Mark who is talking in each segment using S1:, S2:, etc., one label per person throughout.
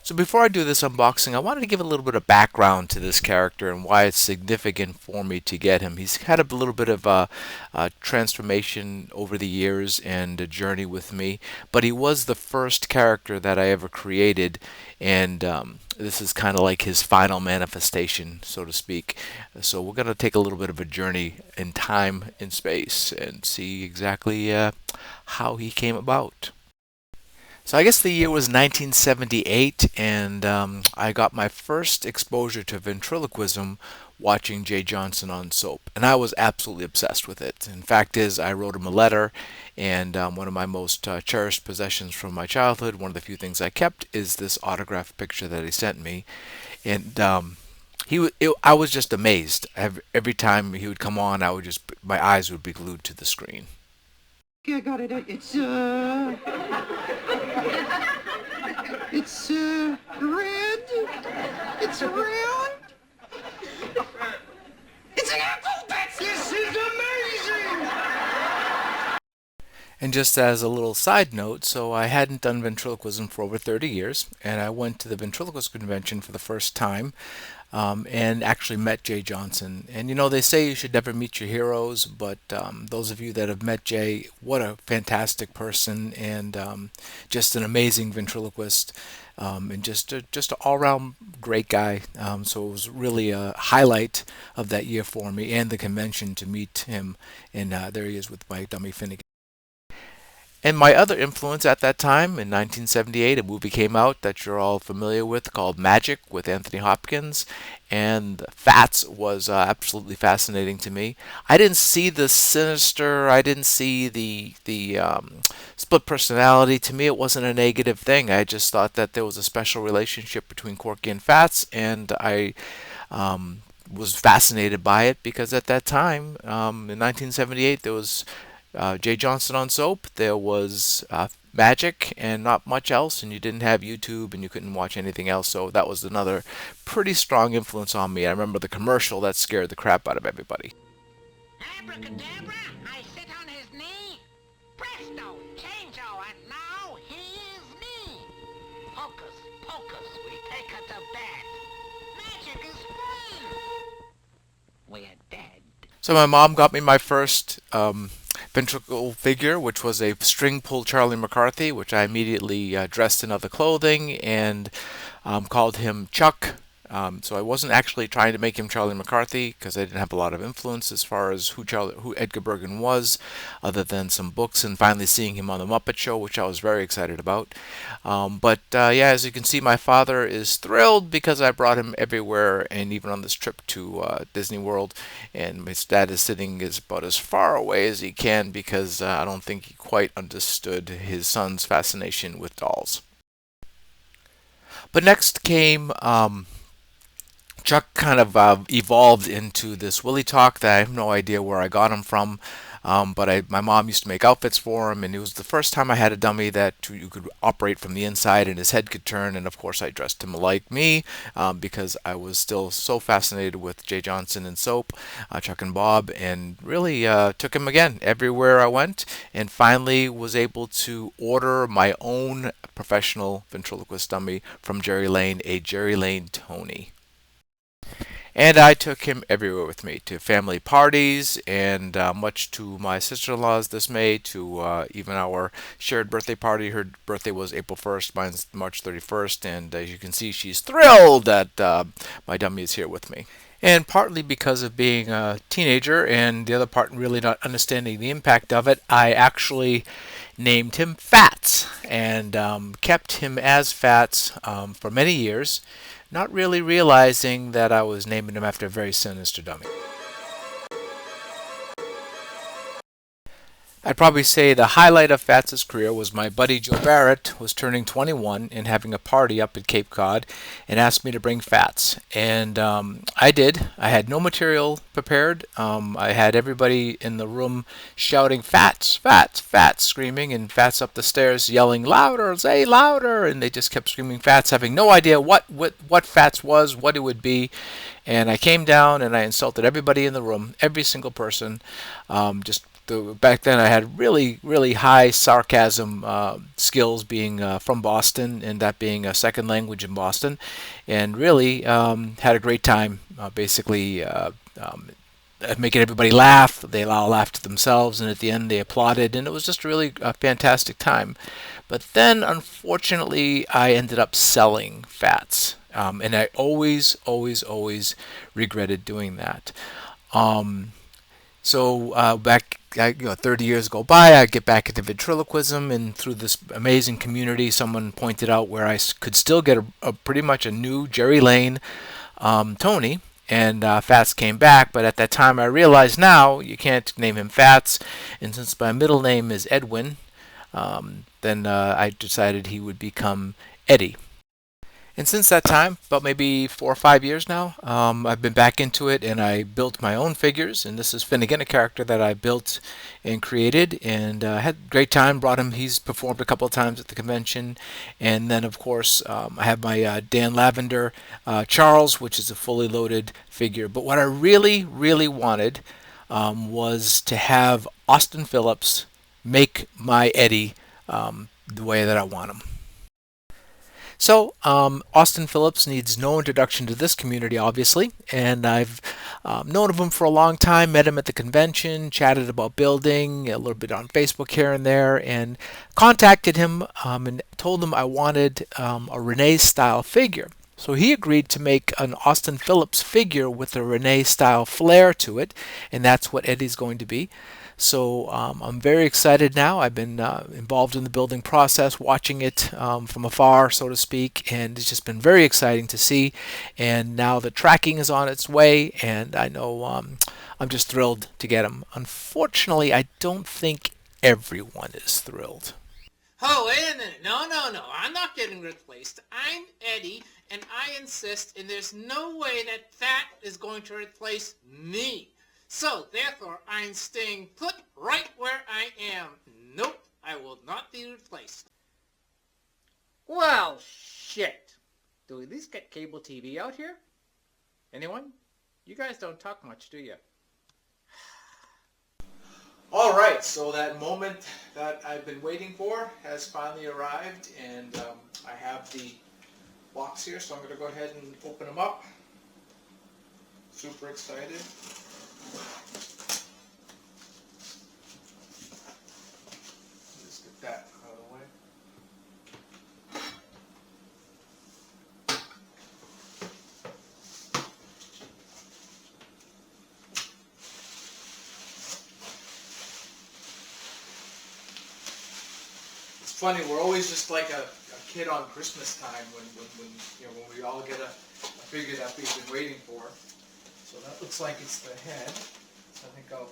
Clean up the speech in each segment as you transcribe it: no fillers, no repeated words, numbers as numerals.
S1: So before I do this unboxing, I wanted to give a little bit of background to this character and why it's significant for me to get him. He's had a little bit of a transformation over the years and a journey with me, but he was the first character that I ever created, and this is kind of like his final manifestation, so to speak. So we're going to take a little bit of a journey in time and space and see exactly how he came about. So I guess the year was 1978, and I got my first exposure to ventriloquism watching Jay Johnson on Soap, and I was absolutely obsessed with it. In fact, is I wrote him a letter, and one of my most cherished possessions from my childhood, one of the few things I kept, is this autographed picture that he sent me, and I was just amazed. Every time he would come on, my eyes would be glued to the screen.
S2: Okay, I got it. It's red. It's round. It's an apple. This is amazing.
S1: And just as a little side note, so I hadn't done ventriloquism for over 30 years, and I went to the ventriloquist convention for the first time, and actually met Jay Johnson. And they say you should never meet your heroes, but those of you that have met Jay, what a fantastic person, and just an amazing ventriloquist, and just an all-around great guy. So it was really a highlight of that year for me and the convention to meet him. And there he is with my dummy Finnegan. And my other influence at that time, in 1978, a movie came out that you're all familiar with called Magic with Anthony Hopkins. And Fats was absolutely fascinating to me. I didn't see the sinister, I didn't see the split personality. To me, it wasn't a negative thing. I just thought that there was a special relationship between Corky and Fats, and I was fascinated by it because at that time, in 1978, there was Jay Johnson on Soap. There was Magic and not much else, and you didn't have YouTube and you couldn't watch anything else. So that was another pretty strong influence on me. I remember the commercial that scared the crap out of everybody.
S3: Abracadabra, I sit on his knee. Presto, changeo, and now he is me. Hocus pocus, we take her to bed. Magic is free. We're dead.
S1: So my mom got me my first ventricle figure, which was a string pull Charlie McCarthy, which I immediately dressed in other clothing and called him Chuck. So I wasn't actually trying to make him Charlie McCarthy because I didn't have a lot of influence as far as who Edgar Bergen was, other than some books and finally seeing him on the Muppet Show, which I was very excited about. Yeah, as you can see, my father is thrilled because I brought him everywhere, and even on this trip to Disney World. And my dad is sitting about as far away as he can because I don't think he quite understood his son's fascination with dolls. But next came Chuck kind of evolved into this Willie Talk that I have no idea where I got him from. My mom used to make outfits for him, and it was the first time I had a dummy that you could operate from the inside and his head could turn. And of course, I dressed him like me because I was still so fascinated with Jay Johnson and Soap, Chuck and Bob, and really took him again everywhere I went, and finally was able to order my own professional ventriloquist dummy from Jerry Lane, a Jerry Lane Tony. And I took him everywhere with me to family parties, and much to my sister in law's dismay, to even our shared birthday party. Her birthday was April 1st, mine's March 31st, and as you can see, she's thrilled that my dummy is here with me. And partly because of being a teenager, and the other part really not understanding the impact of it, I actually named him Fats and kept him as Fats for many years, not really realizing that I was naming him after a very sinister dummy. I'd probably say the highlight of Fats' career was my buddy Joe Barrett was turning 21 and having a party up at Cape Cod and asked me to bring Fats. And I did. I had no material prepared. I had everybody in the room shouting, Fats, Fats, Fats, screaming, and Fats up the stairs yelling, louder, say louder. And they just kept screaming Fats, having no idea what Fats was, what it would be. And I came down and I insulted everybody in the room, every single person, just back then I had really high sarcasm skills, being from Boston and that being a second language in Boston, and really had a great time. Basically. Making everybody laugh. They all laughed at themselves, and at the end they applauded, and it was just really a fantastic time. But then, unfortunately, I ended up selling Fats, and I always regretted doing that. Um, back, 30 years go by, I get back into ventriloquism, and through this amazing community, someone pointed out where I could still get a pretty much a new Jerry Lane Tony, and Fats came back. But at that time, I realized now you can't name him Fats, and since my middle name is Edwin, then I decided he would become Eddy. And since that time, about maybe 4 or 5 years now, I've been back into it, and I built my own figures. And this is Finnegan, a character that I built and created, and had a great time. Brought him; he's performed a couple of times at the convention. And then, of course, I have my Dan Lavender Charles, which is a fully loaded figure. But what I really wanted was to have Austin Phillips make my Eddy the way that I want him. So, Austin Phillips needs no introduction to this community, obviously, and I've known of him for a long time, met him at the convention, chatted about building, a little bit on Facebook here and there, and contacted him and told him I wanted a Renee-style figure. So he agreed to make an Austin Phillips figure with a Renee-style flair to it, and that's what Eddy's going to be. So I'm very excited now. I've been involved in the building process, watching it from afar, so to speak, and it's just been very exciting to see. And now the tracking is on its way, and I know I'm just thrilled to get him. Unfortunately, I don't think everyone is thrilled.
S4: Oh, wait a minute. No. I'm not getting replaced. I'm Eddy, and I insist, and there's no way that is going to replace me. So, therefore, I'm staying put right where I am. Nope, I will not be replaced. Well, shit. Do we at least get cable TV out here? Anyone? You guys don't talk much, do you?
S1: All right, so that moment that I've been waiting for has finally arrived, and I have the box here, so I'm going to go ahead and open them up. Super excited. Just get that out of the way. It's funny, we're always just like a kid on Christmas time when when we all get a figure that we've been waiting for. So that looks like it's the head. So I think I'll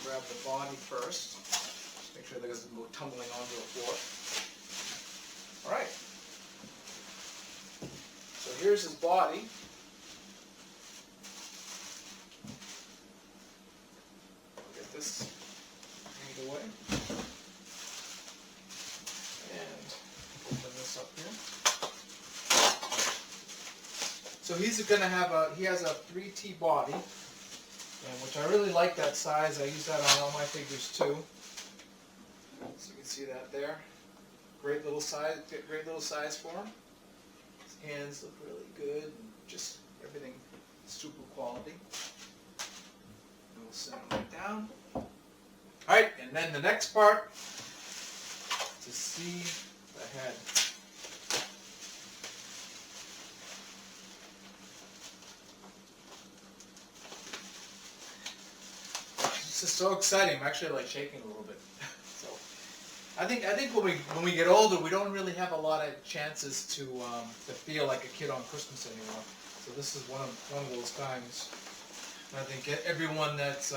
S1: grab the body first. Just make sure that doesn't go tumbling onto the floor. All right. So here's his body. I'll get this out away. And open this up here. So he's going to have he has a 3T body, and which I really like that size. I use that on all my figures too. So you can see that there. Great little size for him. His hands look really good, and just everything super quality. And we'll set him right down. All right, and then the next part to see the head. This is so exciting. I'm actually like shaking a little bit. So I think when we get older, we don't really have a lot of chances to feel like a kid on Christmas anymore. So this is one of those times. And I think everyone that's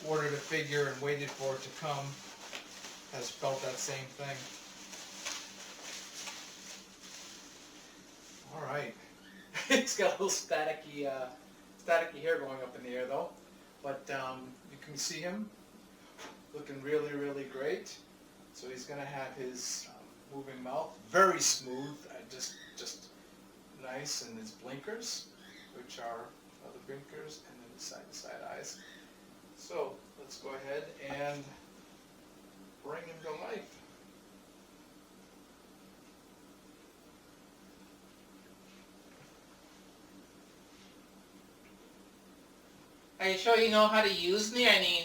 S1: ordered a figure and waited for it to come has felt that same thing. All right. It's got a little staticky hair going up in the air though. But you can see him looking really great. So he's going to have his moving mouth, very smooth, just nice, and his blinkers, which are the blinkers, and then the side-to-side eyes. So let's go ahead and bring him to life.
S4: Are you sure you know how to use me? I mean,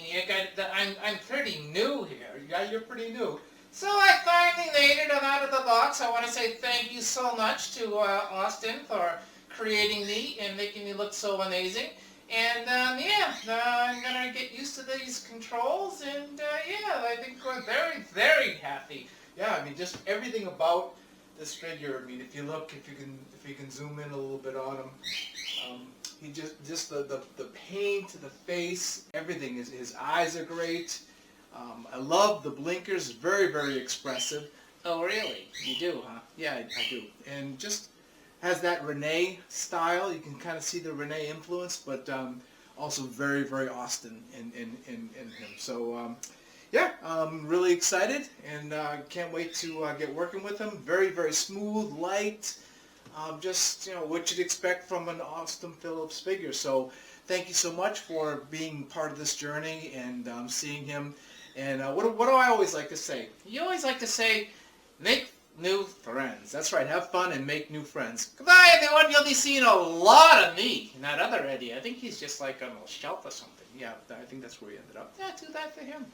S4: I'm pretty new here.
S1: Yeah, you're pretty new.
S4: So I finally made it. I'm out of the box. I want to say thank you so much to Austin for creating me and making me look so amazing. And I'm gonna get used to these controls, and I think we're very, very happy.
S1: Yeah, I mean, just everything about this figure. I mean, if you can zoom in a little bit on him, he just the paint, the face, everything. His eyes are great. I love the blinkers. Very, very expressive.
S4: Oh, really? You do, huh?
S1: Yeah, I do. And just has that Renee style. You can kind of see the Renee influence, but also very, very Austin in him. So yeah, I'm really excited, and can't wait to get working with him. Very, very smooth, light. Just what you'd expect from an Austin Phillips figure. So thank you so much for being part of this journey and seeing him. And what do I always like to say?
S4: You always like to say, make new friends.
S1: That's right. Have fun and make new friends.
S4: Goodbye, everyone. You'll be seeing a lot of me. And that other Eddie, I think he's just like on a shelf or something.
S1: Yeah, I think that's where he ended up.
S4: Yeah, too bad for him.